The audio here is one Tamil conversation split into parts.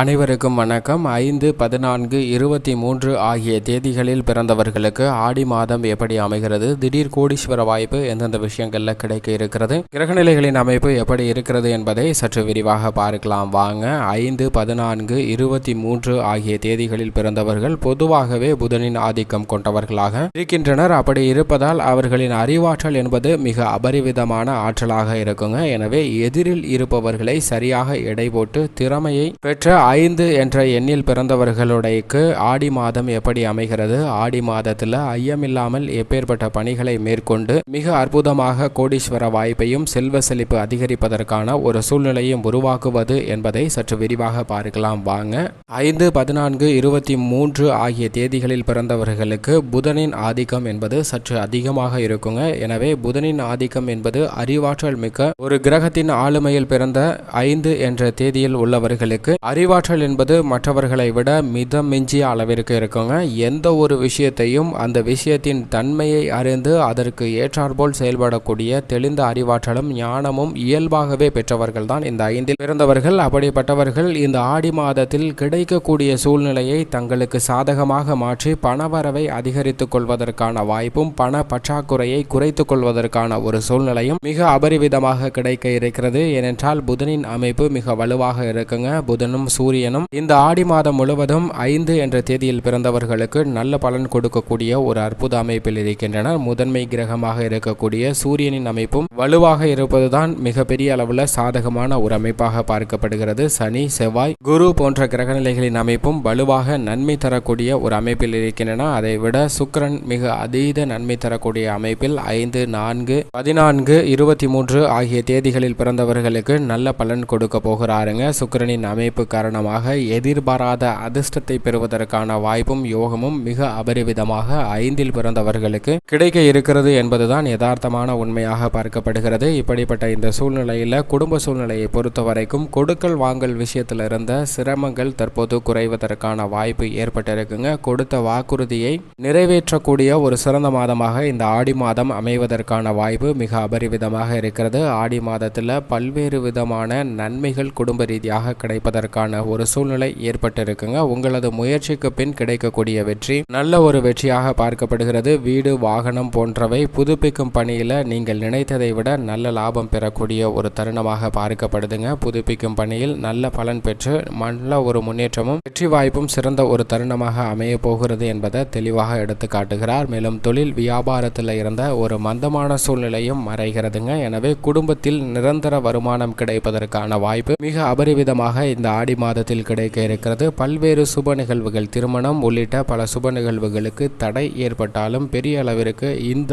அனைவருக்கும் வணக்கம். 5, 14, 23 ஆகிய தேதிகளில் பிறந்தவர்களுக்கு ஆடி மாதம் எப்படி அமைகிறது, திடீர் கோடீஸ்வர வாய்ப்பு எந்தெந்த விஷயங்களில் கிடைக்க இருக்கிறது, கிரகநிலைகளின் அமைப்பு எப்படி இருக்கிறது என்பதை சற்று விரிவாக பார்க்கலாம் வாங்க. 5, 14, 23 ஆகிய தேதிகளில் பிறந்தவர்கள் பொதுவாகவே புதனின் ஆதிக்கம் கொண்டவர்களாக இருக்கின்றனர். அப்படி இருப்பதால் அவர்களின் அறிவாற்றல் என்பது மிக அபரிவிதமான ஆற்றலாக இருக்குங்க. எனவே எதிரில் இருப்பவர்களை சரியாக எடை போட்டு திறமையை பெற்ற 5 என்ற எண்ணில் பிறந்தவர்களுடையக்கு ஆடி மாதம் எப்படி அமைகிறது, ஆடி மாதத்தில் ஐயமில்லாமல் எப்பேற்பட்ட பணிகளை மேற்கொண்டு மிக அற்புதமாக கோடீஸ்வர வாய்ப்பையும் செல்வ செழிப்பு அதிகரிப்பதற்கான ஒரு சூழ்நிலையும் உருவாக்குவது என்பதை சற்று விரிவாக பார்க்கலாம் வாங்க. 5, 14, 23 ஆகிய தேதிகளில் பிறந்தவர்களுக்கு புதனின் ஆதிக்கம் என்பது சற்று அதிகமாக இருக்குங்க. எனவே புதனின் ஆதிக்கம் என்பது அறிவாற்றல் மிக்க ஒரு கிரகத்தின் ஆளுமையில் பிறந்த 5 என்ற தேதியில் உள்ளவர்களுக்கு அறிவாற்றல் என்பது மற்றவர்களை விட மிதமிஞ்சிய அளவிற்கு இருக்குங்க. எந்த ஒரு விஷயத்தையும் அந்த விஷயத்தின் தன்மையை அறிந்து அதற்கு ஏற்றாற்போல் செயல்படக்கூடிய தெளிந்த அறிவாற்றலும் ஞானமும் இயல்பாகவே பெற்றவர்கள் தான் இந்த 5இல் பிறந்தவர்கள். அப்படிப்பட்டவர்கள் இந்த ஆடி மாதத்தில் கிடைக்கக்கூடிய சூழ்நிலையை தங்களுக்கு சாதகமாக மாற்றி பணவரவை அதிகரித்துக் கொள்வதற்கான வாய்ப்பும் பண பற்றாக்குறையை குறைத்துக் கொள்வதற்கான ஒரு சூழ்நிலையும் மிக அபரிவிதமாக கிடைக்க இருக்கிறது. ஏனென்றால் புதனின் அமைப்பு மிக வலுவாக இருக்குங்க. புதனும் சூரியனும் இந்த ஆடி மாதம் முழுவதும் 5 என்ற தேதியில் பிறந்தவர்களுக்கு நல்ல பலன் கொடுக்கக்கூடிய ஒரு அற்புத அமைப்பில் இருக்கின்றனர். முதன்மை கிரகமாக இருக்கக்கூடிய சூரியனின் அமைப்பும் வலுவாக இருப்பதுதான் மிகப்பெரிய அளவில் சாதகமான ஒரு அமைப்பாக பார்க்கப்படுகிறது. சனி, செவ்வாய், குரு போன்ற கிரகநிலைகளின் அமைப்பும் வலுவாக நன்மை தரக்கூடிய ஒரு அமைப்பில் இருக்கின்றன. அதை விட சுக்கிரன் மிக அதீத நன்மை தரக்கூடிய அமைப்பில் 5, 4, 14, 23 ஆகிய தேதிகளில் பிறந்தவர்களுக்கு நல்ல பலன் கொடுக்க போகிறாருங்க. சுக்கிரனின் அமைப்பு காரணமாக எதிர்பாராத அதிர்ஷ்டத்தை பெறுவதற்கான வாய்ப்பும் யோகமும் மிக அபரிவிதமாக 5இல் பிறந்தவர்களுக்கு கிடைக்க இருக்கிறது என்பதுதான் யதார்த்தமான உண்மையாக பார்க்கப்படுகிறது. இப்படிப்பட்ட இந்த சூழ்நிலையில் குடும்ப சூழ்நிலையை பொறுத்தவரைக்கும் கொடுக்கல் வாங்கல் விஷயத்தில் இருந்த சிரமங்கள் தற்போது குறைவதற்கான வாய்ப்பு ஏற்பட்டிருக்குங்க. கொடுத்த வாக்குறுதியை நிறைவேற்றக்கூடிய ஒரு சிறந்த மாதமாக இந்த ஆடி மாதம் அமைவதற்கான வாய்ப்பு மிக அபரிவிதமாக இருக்கிறது. ஆடி மாதத்தில் பல்வேறு விதமான நன்மைகள் குடும்ப ரீதியாக கிடைப்பதற்கான ஒரு சூழ்நிலை ஏற்பட்டிருக்குங்க. உங்களது முயற்சிக்கு பின் கிடைக்கக்கூடிய வெற்றி நல்ல ஒரு வெற்றியாக பார்க்கப்படுகிறது. வீடு, வாகனம் போன்றவை புதுப்பிக்கும் பணியில் நீங்கள் நினைத்ததை விட நல்ல லாபம் பெறக்கூடிய ஒரு தருணமாக பார்க்கப்படுதுங்க. புதுப்பிக்கும் பணியில் நல்ல பலன் பெற்று நல்ல ஒரு முன்னேற்றமும் வெற்றி வாய்ப்பும் சிறந்த ஒரு தருணமாக அமைய போகிறது என்பதை தெளிவாக எடுத்து காட்டுகிறார். மேலும் தொழில் வியாபாரத்தில் இருந்த ஒரு மந்தமான சூழ்நிலையும் மறைகிறதுங்க. எனவே குடும்பத்தில் நிரந்தர வருமானம் கிடைப்பதற்கான வாய்ப்பு மிக அபரிவிதமாக இந்த ஆடி மாதத்தில் கிடைக்க இருக்கிறது. பல்வேறு சுப நிகழ்வுகள், திருமணம் உள்ளிட்ட பல சுப நிகழ்வுகளுக்கு தடை ஏற்பட்டாலும் பெரிய அளவிற்கு இந்த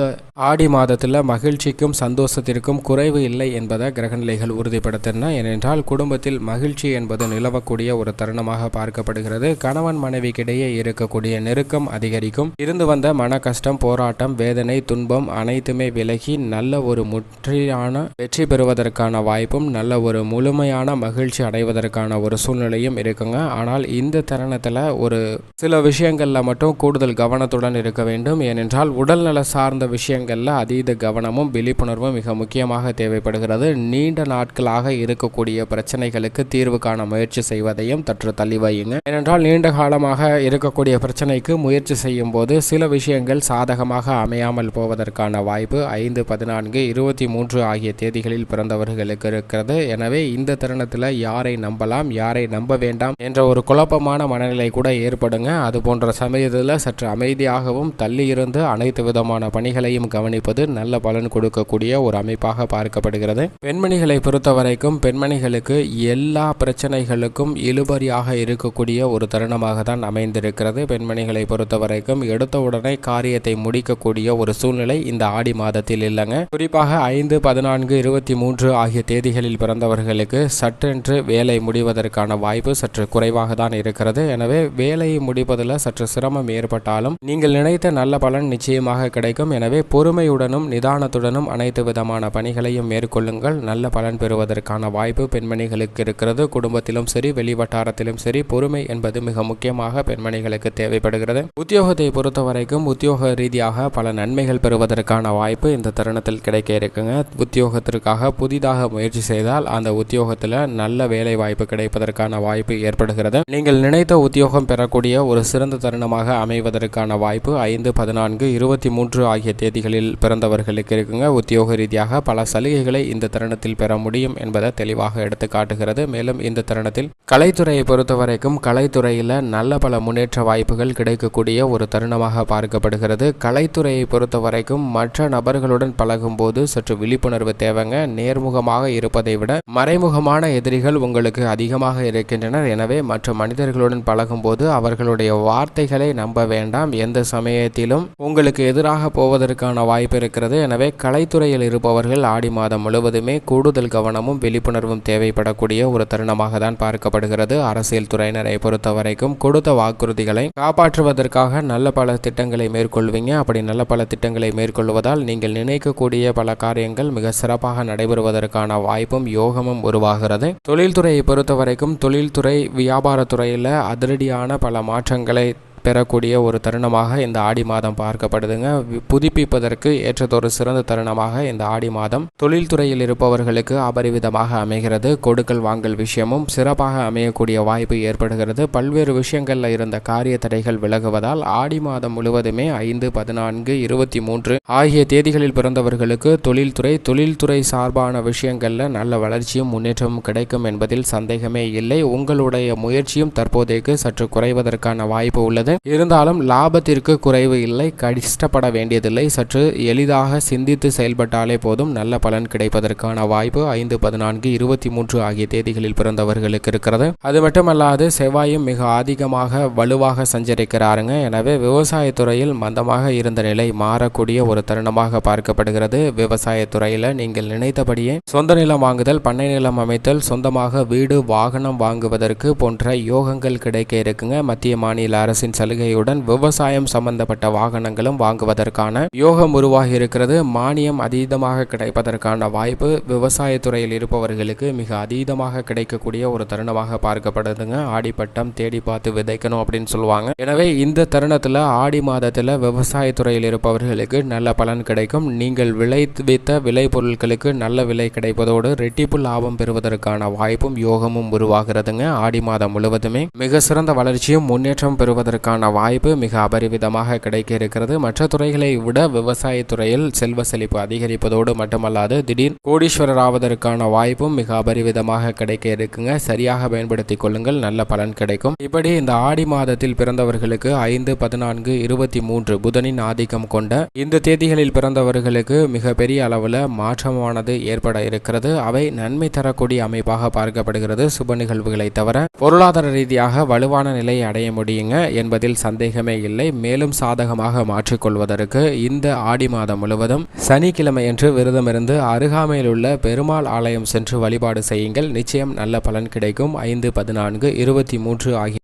ஆடி மாதத்தில் மகிழ்ச்சிக்கும் சந்தோஷத்திற்கும் குறைவு இல்லை என்பதை கிரகநிலைகள் உறுதிப்படுத்தின. ஏனென்றால் குடும்பத்தில் மகிழ்ச்சி என்பது நிலவக்கூடிய ஒரு தருணமாக பார்க்கப்படுகிறது. கணவன் மனைவிக்கிடையே இருக்கக்கூடிய நெருக்கம் அதிகரிக்கும். இருந்து வந்த மன கஷ்டம், போராட்டம், வேதனை, துன்பம் அனைத்துமே விலகி நல்ல ஒரு முற்றிலான வெற்றி பெறுவதற்கான வாய்ப்பும் நல்ல ஒரு முழுமையான மகிழ்ச்சி அடைவதற்கான ஒரு சூழ்நிலையும் இருக்குங்க. ஆனால் இந்த தருணத்தில் ஒரு சில விஷயங்களில் மட்டும் கூடுதல் கவனத்துடன் இருக்க வேண்டும். ஏனென்றால் உடல்நல சார்ந்த விஷயங்களில் அதீத கவனமும் விழிப்புணர்வும் மிக முக்கியமாக தேவைப்படுகிறது. நீண்ட நாட்களாக இருக்கக்கூடிய பிரச்சனைகளுக்கு தீர்வு காண முயற்சி செய்வதையும் தற்று தள்ளி வையுங்க. ஏனென்றால் நீண்ட காலமாக இருக்கக்கூடிய பிரச்சனைக்கு முயற்சி செய்யும் போது சில விஷயங்கள் சாதகமாக அமையாமல் போவதற்கான வாய்ப்பு 5, 14, 23 ஆகிய தேதிகளில் பிறந்தவர்களுக்கு இருக்கிறது. எனவே இந்த தருணத்தில் யாரை நம்பலாம், யாரை நம்ப வேண்டாம் என்ற ஒரு குழப்பமான மனநிலை கூட ஏற்படுங்க. அது போன்ற சமயத்தில் சற்று அமைதியாகவும் தள்ளி இருந்து அனைத்து விதமான பணிகளையும் கவனிப்பது நல்ல பலன் கொடுக்கக்கூடிய ஒரு அமைப்பாக பார்க்கப்படுகிறது. பெண்மணிகளை பொறுத்தவரைக்கும் பெண்மணிகளுக்கு எல்லா பிரச்சனைகளுக்கும் இழுபறியாக இருக்கக்கூடிய ஒரு தருணமாக தான் அமைந்திருக்கிறது. பெண்மணிகளை பொறுத்தவரைக்கும் எடுத்த உடனே காரியத்தை முடிக்கக்கூடிய ஒரு சூழ்நிலை இந்த ஆடி மாதத்தில் இல்லைங்க. குறிப்பாக 5, 14, 23 ஆகிய தேதிகளில் பிறந்தவர்களுக்கு சற்றென்று வேலை முடிவதற்கான வாய்ப்பு சற்று குறைவாக தான் இருக்கிறது. எனவே வேலையை முடிப்பதில் சற்று சிரமம் ஏற்பட்டாலும் நீங்கள் நினைத்த நல்ல பலன் நிச்சயமாக கிடைக்கும். எனவே பொறுமையுடனும் நிதானத்துடனும் அனைத்து விதமான பணிகளையும் மேற்கொள்ளுங்கள். நல்ல பலன் பெறுவதற்கான வாய்ப்பு பெண்மணிகளுக்கு இருக்கிறது. குடும்பத்திலும் சரி, வெளிவட்டாரத்திலும் சரி, பொறுமை என்பது மிக முக்கியமாக பெண்மணிகளுக்கு தேவைப்படுகிறது. உத்தியோகத்தை பொறுத்தவரைக்கும் உத்தியோக ரீதியாக பல நன்மைகள் பெறுவதற்கான வாய்ப்பு இந்த தருணத்தில் கிடைக்க இருக்குங்க. உத்தியோகத்திற்காக புதிதாக முயற்சி செய்தால் அந்த உத்தியோகத்தில் நல்ல வேலை வாய்ப்பு கிடைப்பதற்கான பெறுவதற்கான வாய்ப்பு ஏற்படுகிறது. நீங்கள் நினைத்த உத்தியோகம் பெறக்கூடிய ஒரு சிறந்த தருணமாக அமைவதற்கான வாய்ப்பு 5, 14, 23 ஆகிய தேதிகளில் பிறந்தவர்களுக்கு இருக்குங்க. உத்தியோக ரீதியாக பல சலுகைகளை இந்த தருணத்தில் பெற முடியும் என்பதை தெளிவாக எடுத்து காட்டுகிறது. மேலும் இந்த தருணத்தில் கலைத்துறையை பொறுத்தவரைக்கும் கலைத்துறையில் நல்ல பல முன்னேற்ற வாய்ப்புகள் கிடைக்கக்கூடிய ஒரு தருணமாக பார்க்கப்படுகிறது. கலைத்துறையை பொறுத்தவரைக்கும் மற்ற நபர்களுடன் பழகும் போது சற்று விழிப்புணர்வு தேவைங்க. நேர்முகமாக இருப்பதை விட மறைமுகமான எதிரிகள் உங்களுக்கு அதிகமாக இருக்கின்றனர். எனவே மற்ற மனிதர்களுடன் பழகும் போது அவர்களுடைய வார்த்தைகளை நம்ப வேண்டாம். எந்த சமயத்திலும் உங்களுக்கு எதிராக போவதற்கான வாய்ப்பு இருக்கிறது. எனவே கலைத்துறையில் இருப்பவர்கள் ஆடி மாதம் முழுவதுமே கூடுதல் கவனமும் விழிப்புணர்வும் தேவைப்படக்கூடிய ஒரு தருணமாக தான் பார்க்கப்படுகிறது. அரசியல் துறையினரை பொறுத்தவரைக்கும் கொடுத்த வாக்குறுதிகளை காப்பாற்றுவதற்காக நல்ல பல திட்டங்களை மேற்கொள்வீங்க. அப்படி நல்ல பல திட்டங்களை மேற்கொள்வதால் நீங்கள் நினைக்கக்கூடிய பல காரியங்கள் மிக சிறப்பாக நடைபெறுவதற்கான வாய்ப்பும் யோகமும் உருவாகிறது. தொழில்துறையை பொறுத்தவரைக்கும் தொழில்துறை வியாபாரத்துறையில் அதிரடியான பல மாற்றங்களை பெறக்கூடிய ஒரு தருணமாக இந்த ஆடி மாதம் பார்க்கப்படுதுங்க. புதுப்பிப்பதற்கு ஏற்றதொரு சிறந்த தருணமாக இந்த ஆடி மாதம் தொழில்துறையில் இருப்பவர்களுக்கு அபரிவிதமாக அமைகிறது. கொடுக்கல் வாங்கல் விஷயமும் சிறப்பாக அமையக்கூடிய வாய்ப்பு ஏற்படுகிறது. பல்வேறு விஷயங்களில் இருந்த காரிய தடைகள் விலகுவதால் ஆடி மாதம் முழுவதுமே 5, 14, 23 ஆகிய தேதிகளில் பிறந்தவர்களுக்கு தொழில்துறை சார்பான விஷயங்களில் நல்ல வளர்ச்சியும் முன்னேற்றமும் கிடைக்கும் என்பதில் சந்தேகமே இல்லை. உங்களுடைய முயற்சியும் தற்போதைக்கு சற்று குறைவதற்கான வாய்ப்பு உள்ளது. இருந்தாலும் லாபத்திற்கு குறைவு இல்லை, கஷ்டப்பட வேண்டியதில்லை. சற்று எளிதாக சிந்தித்து செயல்பட்டாலே போதும் நல்ல பலன் கிடைப்பதற்கான வாய்ப்பு 5, 14, 23 ஆகிய தேதிகளில் பிறந்தவர்களுக்கு இருக்கிறது. அது மட்டுமல்லாது செவ்வாயும் மிக அதிகமாக வலுவாக சஞ்சரிக்கிறாருங்க. எனவே விவசாயத்துறையில் மந்தமாக இருந்த நிலை மாறக்கூடிய ஒரு தருணமாக பார்க்கப்படுகிறது. விவசாயத்துறையில் நீங்கள் நினைத்தபடியே சொந்த நிலம் வாங்குதல், பண்ணை நிலம் அமைத்தல், சொந்தமாக வீடு வாகனம் வாங்குவதற்கு போன்ற யோகங்கள் கிடைக்க இருக்குங்க. மத்திய மாநில அரசின் சலுகையுடன் விவசாயம் சம்பந்தப்பட்ட வாகனங்களும் வாங்குவதற்கான யோகம் உருவாகி இருக்கிறது. மானியம் அதீதமாக கிடைப்பதற்கான வாய்ப்பு விவசாயத்துறையில் இருப்பவர்களுக்கு மிக அதீதமாக கிடைக்கக்கூடிய ஒரு தருணமாக பார்க்கப்படுதுங்க. ஆடிப்பட்டம் தேடி பார்த்து விதைக்கணும் அப்படின்னு சொல்லுவாங்க. எனவே இந்த தருணத்தில் ஆடி மாதத்தில் விவசாயத்துறையில் இருப்பவர்களுக்கு நல்ல பலன் கிடைக்கும். நீங்கள் விளைவித்த விளை பொருட்களுக்கு நல்ல விலை கிடைப்பதோடு ரெட்டிப்பு லாபம் பெறுவதற்கான வாய்ப்பும் யோகமும் உருவாகிறதுங்க. ஆடி மாதம் முழுவதுமே மிக சிறந்த வளர்ச்சியும் முன்னேற்றம் பெறுவதற்கான வாய்ப்பு மிக அபரிவிதமாக கிடைக்க இருக்கிறது. மற்ற துறைகளை விட விவசாயத்துறையில் செல்வ செழிப்பு அதிகரிப்பதோடு மட்டுமல்லாது திடீர் கோடீஸ்வரர் ஆவதற்கான வாய்ப்பும் மிக அபரிவிதமாக கிடைக்க இருக்குங்க. சரியாக பயன்படுத்திக் கொள்ளுங்கள், நல்ல பலன் கிடைக்கும். இப்படி இந்த ஆடி மாதத்தில் பிறந்தவர்களுக்கு 5, 14, 23 புதனின் ஆதிக்கம் கொண்ட இந்த தேதிகளில் பிறந்தவர்களுக்கு மிக பெரிய அளவில் மாற்றமானது ஏற்பட இருக்கிறது. அவை நன்மை தரக்கூடிய அமைப்பாக பார்க்கப்படுகிறது. சுப நிகழ்வுகளை தவிர பொருளாதார ரீதியாக வலுவான நிலையை அடைய முடியுங்க என்பதில் சந்தேகமே இல்லை. மேலும் சாதகமாக மாற்றிக்கொள்வதற்கு இந்த ஆடி மாதம் முழுவதும் சனிக்கிழமை என்று விரதமிருந்து அருகாமையில் உள்ள பெருமாள் ஆலயம் சென்று வழிபாடு செய்யுங்கள். நிச்சயம் நல்ல பலன் கிடைக்கும். 5, 14, 23 ஆகிய